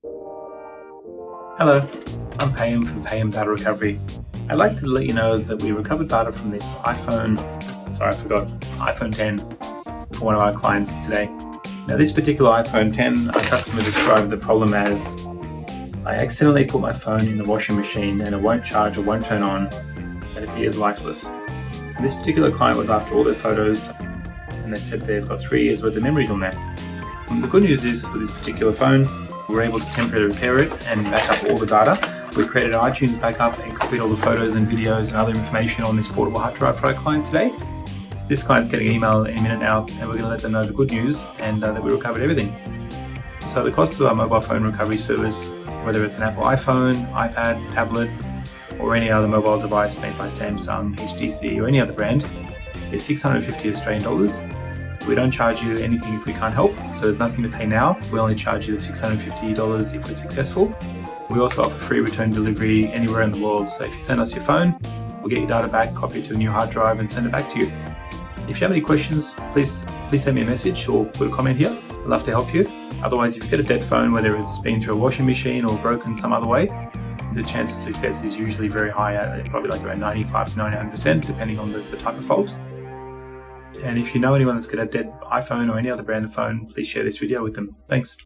Hello, I'm Payam from Payam Data Recovery. I'd like to let you know that we recovered data from this iPhone 10 for one of our clients today. Now this particular iPhone 10, our customer described the problem as, I accidentally put my phone in the washing machine and it won't charge or won't turn on and it appears lifeless. This particular client was after all their photos and they said they've got 3 years worth of memories on there. The good news is with this particular phone, we were able to temporarily repair it and back up all the data. We created an iTunes backup and copied all the photos and videos and other information on this portable hard drive for our client today. This client's getting an email in a minute now and we're going to let them know the good news and that we recovered everything. So the cost of our mobile phone recovery service, whether it's an Apple iPhone, iPad, tablet, or any other mobile device made by Samsung, HTC or any other brand, is 650 Australian dollars. We don't charge you anything if we can't help, so there's nothing to pay now. We only charge you the $650 if we're successful. We also offer free return delivery anywhere in the world, so if you send us your phone, we'll get your data back, copy it to a new hard drive and send it back to you. If you have any questions, please send me a message or put a comment here. I'd love to help you. Otherwise, if you get a dead phone, whether it's been through a washing machine or broken some other way, the chance of success is usually very high, probably like around 95 to 99%, depending on the type of fault. And if you know anyone that's got a dead iPhone or any other brand of phone, please share this video with them. Thanks.